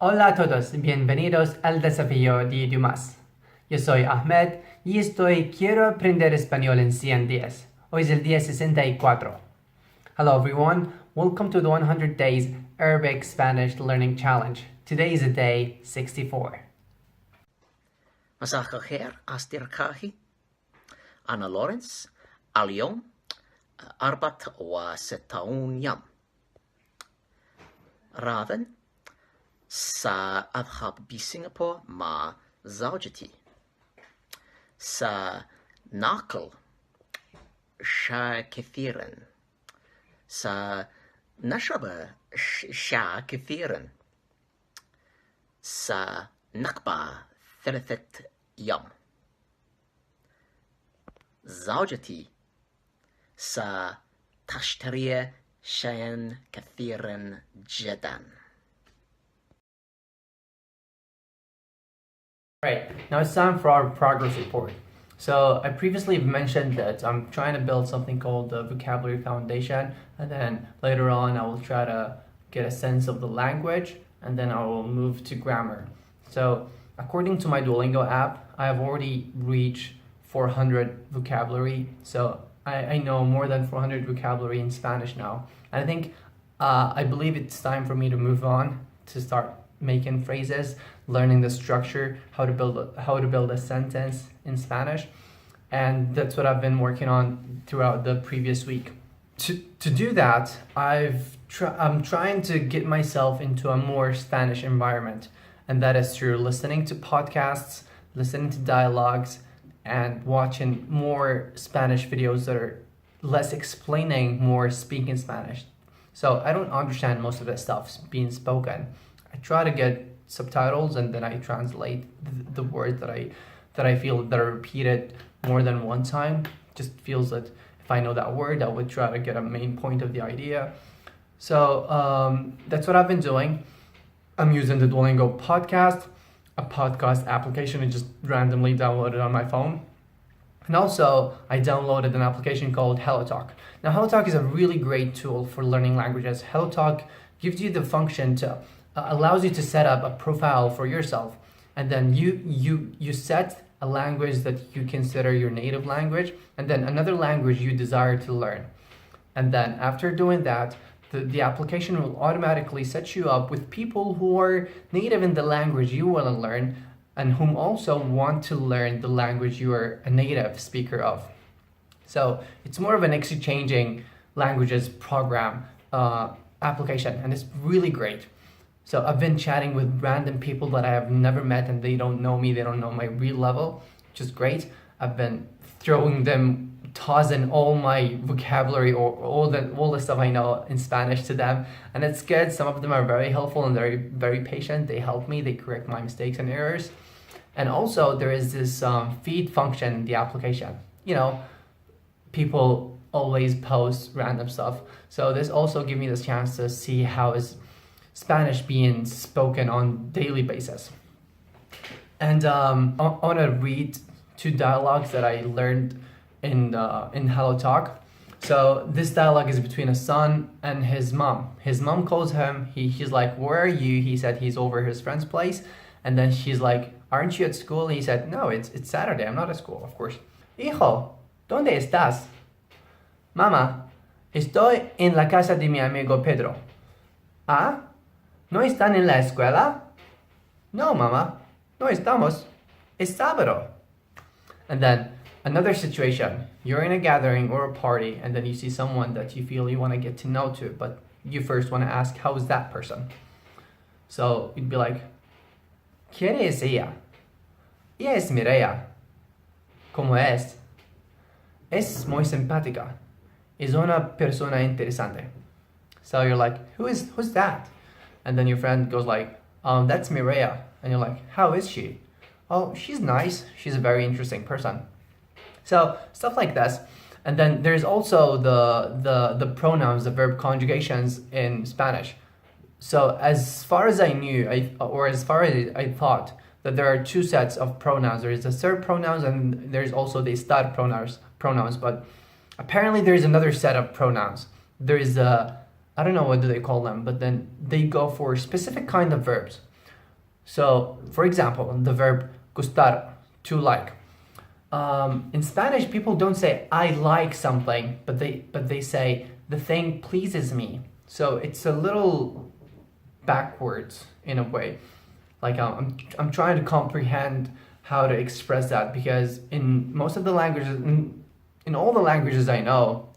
Hola a todos, bienvenidos al desafío de idiomas. Yo soy Ahmed y quiero aprender español en 100 días. Hoy es el día 64. Hello everyone, welcome to the 100 Days Arabic Spanish Learning Challenge. Today is day 64. مساء الخير أصدقائي. أنا لورنس. اليوم 64 يوم. غدا سأذهب بسنغافورة مع زوجتي. سنأكل شاي كثيرا. سنشرب شاي كثيرا. سنقضي 3 يوم. زوجتي ستشتري شيئا كثيرا جدا. Alright, now it's time for our progress report. So I previously mentioned that I'm trying to build something called the vocabulary foundation, and then later on I will try to get a sense of the language, and then I will move to grammar. So according to my Duolingo app, I have already reached 400 vocabulary. So I know more than 400 vocabulary in Spanish now. And I think, I believe it's time for me to move on to start making phrases, learning the structure, how to build a sentence in Spanish. And that's what I've been working on throughout the previous week. To do that, I'm trying to get myself into a more Spanish environment. And that is through listening to podcasts, listening to dialogues, and watching more Spanish videos that are less explaining, more speaking Spanish. So I don't understand most of the stuff being spoken. I try to get subtitles and then I translate the words that I feel that are repeated more than one time. Just feels that if I know that word, I would try to get a main point of the idea. So that's what I've been doing. I'm using the Duolingo podcast, a podcast application I just randomly downloaded on my phone. And also, I downloaded an application called Hellotalk. Now, Hellotalk is a really great tool for learning languages. Hellotalk gives you the function to, allows you to set up a profile for yourself. And then you set a language that you consider your native language, and then another language you desire to learn. And then after doing that, the application will automatically set you up with people who are native in the language you want to learn and whom also want to learn the language you are a native speaker of. So it's more of an exchanging languages program application, and it's really great. So I've been chatting with random people that I have never met, and they don't know me, they don't know my real level, which is great. I've been tossing all my vocabulary or all the stuff I know in Spanish to them, and it's good. Some of them are very helpful and very, very patient. They help me, they correct my mistakes and errors. And also there is this feed function in the application. You know, people always post random stuff, so this also gives me this chance to see how is Spanish being spoken on daily basis. And I want to read 2 dialogues that I learned in Hellotalk. So this dialogue is between a son and his mom. His mom calls him, he's like, "Where are you?" He said he's over his friend's place. And then she's like, "Aren't you at school?" He said, "No, it's Saturday, I'm not at school, of course." "Hijo, ¿dónde estás?" "Mamá, estoy en la casa de mi amigo Pedro." "Ah, ¿no están en la escuela?" "No, mamá, no estamos. Es sábado." And then another situation, you're in a gathering or a party, and then you see someone that you feel you want to get to know too, but you first want to ask, how is that person? So you'd be like, ¿Quién es ella? Ella es Mireia. ¿Cómo es? Es muy simpática. Es una persona interesante. So you're like, who's that? And then your friend goes like, that's Mireia. And you're like, how is she? "Oh, she's nice. She's a very interesting person." So stuff like this. And then there's also the pronouns, the verb conjugations in Spanish. So as far as I knew, as far as I thought, that there are 2 sets of pronouns. There is the third pronouns and there's also the estar pronouns. But apparently there's another set of pronouns. There is I don't know what do they call them, but then they go for specific kind of verbs. So, for example, the verb gustar, to like. In Spanish, people don't say I like something, but they say the thing pleases me. So it's a little backwards in a way. Like I'm trying to comprehend how to express that, because in most of the languages, in all the languages I know,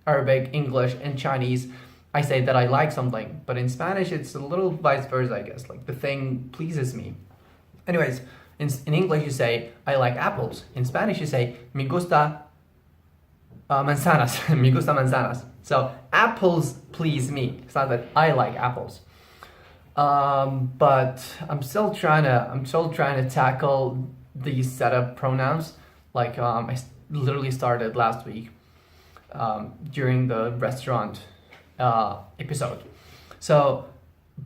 Arabic, English, and Chinese, I say that I like something. But in Spanish, it's a little vice versa, I guess. Like the thing pleases me. Anyways, in English you say I like apples. In Spanish you say me gusta manzanas. Me gusta manzanas. So apples please me. It's not that I like apples. But I'm still trying to tackle these set of pronouns. Like I literally started last week during the restaurant episode. So,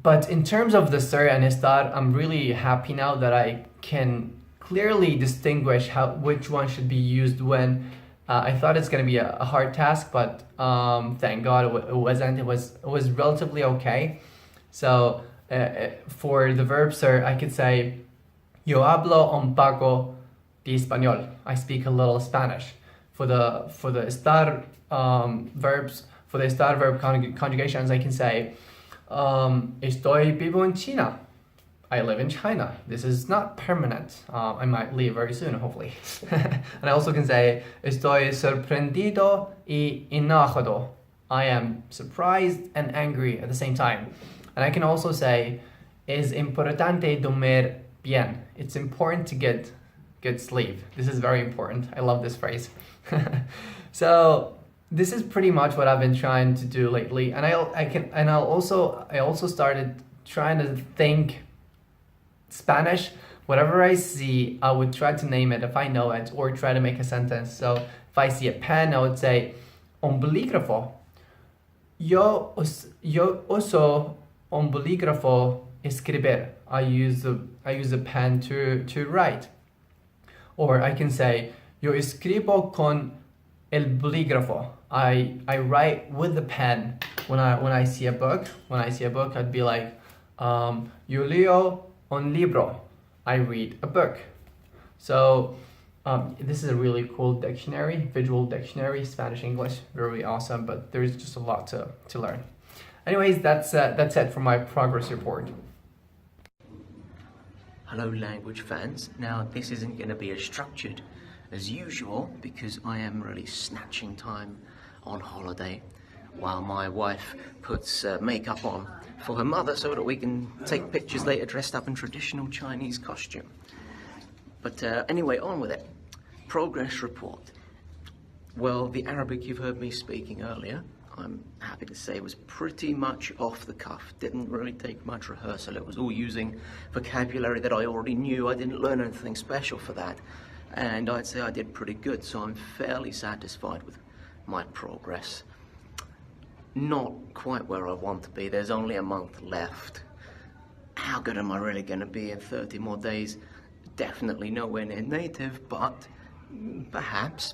but in terms of the ser and estar, I'm really happy now that I can clearly distinguish which one should be used when. I thought it's gonna be a hard task, but thank God it wasn't. It was relatively okay. So for the verb ser, I could say yo hablo un poco de español. I speak a little Spanish. For the estar verbs, for the estar verb conjugations, I can say estoy vivo en China. I live in China. This is not permanent. I might leave very soon, hopefully. And I also can say estoy sorprendido y enojado. I am surprised and angry at the same time. And I can also say es importante dormir bien. It's important to get good sleep. This is very important. I love this phrase. So this is pretty much what I've been trying to do lately. And I also started trying to think Spanish. Whatever I see, I would try to name it if I know it, or try to make a sentence. So if I see a pen, I would say un bolígrafo. Yo uso un bolígrafo escribir. I use a pen to write. Or I can say yo escribo con el bolígrafo. I write with the pen. When I see a book, I'd be like yo leo un libro. I read a book. So this is a really cool dictionary, visual dictionary, Spanish English, very awesome. But there's just a lot to learn. Anyways, that's it for my progress report. Hello language fans. Now this isn't going to be as structured as usual because I am really snatching time on holiday while my wife puts makeup on for her mother so that we can take pictures later dressed up in traditional Chinese costume. But anyway, on with it. Progress report. Well, the Arabic you've heard me speaking earlier, I'm happy to say, was pretty much off the cuff. Didn't really take much rehearsal. It was all using vocabulary that I already knew. I didn't learn anything special for that. And I'd say I did pretty good, so I'm fairly satisfied with my progress. Not quite where I want to be. There's only a month left. How good am I really going to be in 30 more days? Definitely nowhere near native, but perhaps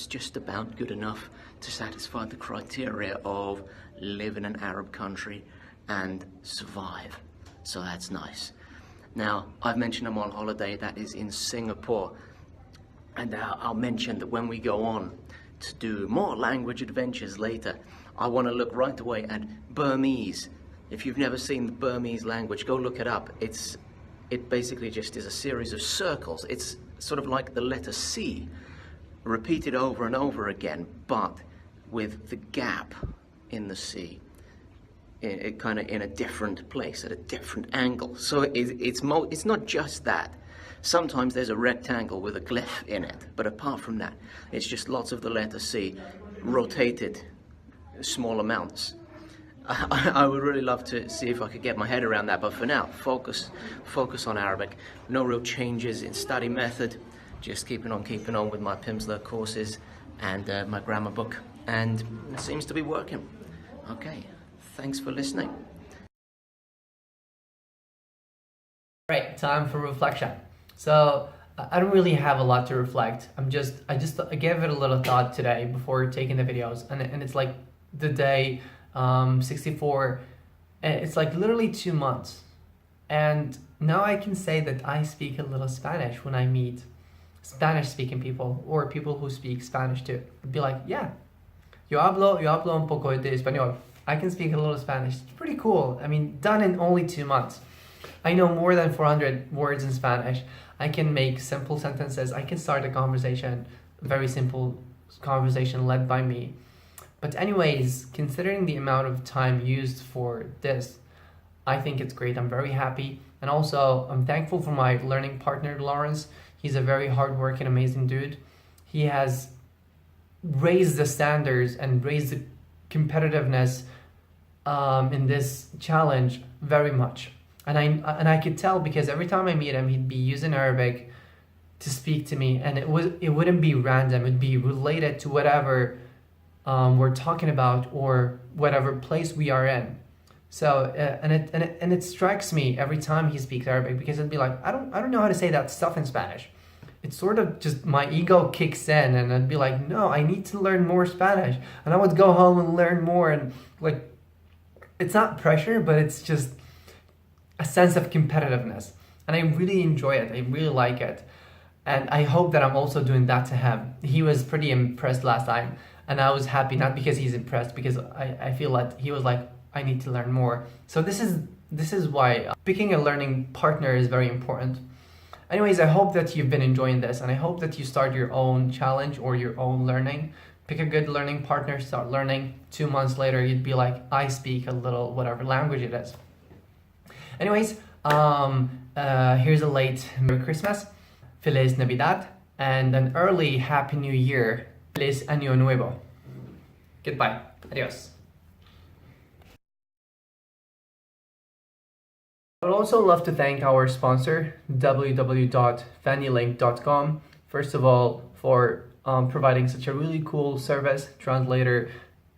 just about good enough to satisfy the criteria of live in an Arab country and survive. So that's nice. Now, I've mentioned I'm on holiday. That is in Singapore. And I'll mention that when we go on to do more language adventures later, I want to look right away at Burmese. If you've never seen the Burmese language, go look it up. It basically just is a series of circles. It's sort of like the letter C, repeated over and over again, but with the gap in the C, it kind of in a different place, at a different angle. So it's not just that. Sometimes there's a rectangle with a glyph in it, but apart from that, it's just lots of the letter C rotated small amounts. I would really love to see if I could get my head around that, but for now, focus on Arabic. No real changes in study method, just keeping on with my Pimsleur courses and my grammar book, and it seems to be working. Okay, thanks for listening. Right, time for reflection. So I don't really have a lot to reflect. I gave it a little thought today before taking the videos, and it's like the day 64, and it's like literally 2 months And now I can say that I speak a little Spanish when I meet Spanish-speaking people or people who speak Spanish too. I'd be like, yeah, yo hablo un poco de español. I can speak a little Spanish. It's pretty cool. I mean, done in only 2 months. I know more than 400 words in Spanish. I can make simple sentences. I can start a conversation, very simple conversation led by me. But anyways, considering the amount of time used for this, I think it's great. I'm very happy. And also, I'm thankful for my learning partner, Lawrence. He's a very hardworking, amazing dude. He has raised the standards and raised the competitiveness in this challenge very much. And I could tell because every time I meet him, he'd be using Arabic to speak to me, and it wouldn't be random. It'd be related to whatever we're talking about or whatever place we are in. So and it strikes me every time he speaks Arabic, because it'd be like, I don't know how to say that stuff in Spanish. It's sort of just my ego kicks in, and I'd be like, no, I need to learn more Spanish, and I would go home and learn more, and like, it's not pressure, but it's just a sense of competitiveness, and I really enjoy it. I really like it, and I hope that I'm also doing that to him. He was pretty impressed last time, and I was happy, not because he's impressed, because I feel like he was like, I need to learn more. So this is why picking a learning partner is very important. Anyways, I hope that you've been enjoying this, and I hope that you start your own challenge or your own learning. Pick a good learning partner, start learning. 2 months later, you'd be like, I speak a little whatever language it is. Anyways, here's a late Merry Christmas, Feliz Navidad, and an early Happy New Year, Feliz Año Nuevo. Goodbye. Adios. I would also love to thank our sponsor, www.fannylink.com. First of all, for providing such a really cool service, translator,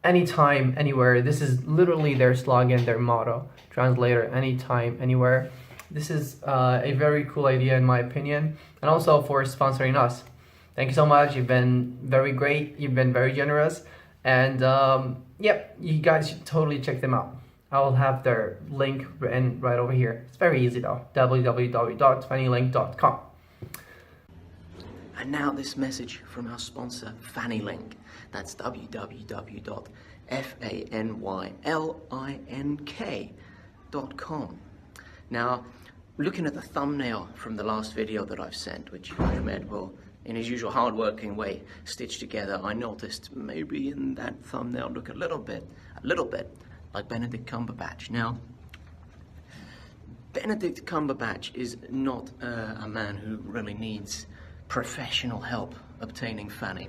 anytime, anywhere. This is literally their slogan, their motto, translator anytime, anywhere. This is a very cool idea in my opinion, and also for sponsoring us. Thank you so much. You've been very great. You've been very generous, and yep, you guys should totally check them out. I'll have their link written right over here. It's very easy though, www.fannylink.com. And now this message from our sponsor, FannyLink. That's www.fannylink.com. Now, looking at the thumbnail from the last video that I've sent, which Ahmed will, in his usual hard-working way, stitch together, I noticed maybe in that thumbnail look a little bit like Benedict Cumberbatch. Now, Benedict Cumberbatch is not a man who really needs professional help obtaining Fanny.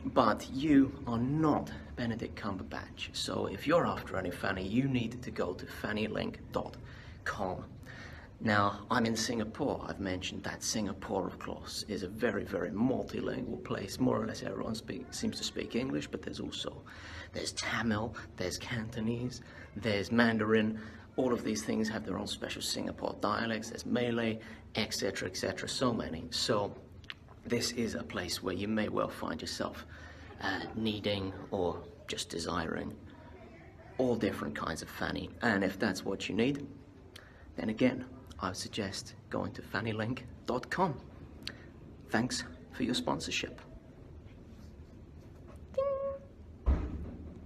But you are not Benedict Cumberbatch, so if you're after any Fanny, you need to go to fannylink.com. Now, I'm in Singapore. I've mentioned that Singapore, of course, is a very, very multilingual place. More or less everyone seems to speak English, but there's Tamil, there's Cantonese, there's Mandarin. All of these things have their own special Singapore dialects. There's Malay, etc., etc., so many. So this is a place where you may well find yourself needing or just desiring all different kinds of Fanny. And if that's what you need, then again, I would suggest going to fannylink.com. Thanks for your sponsorship.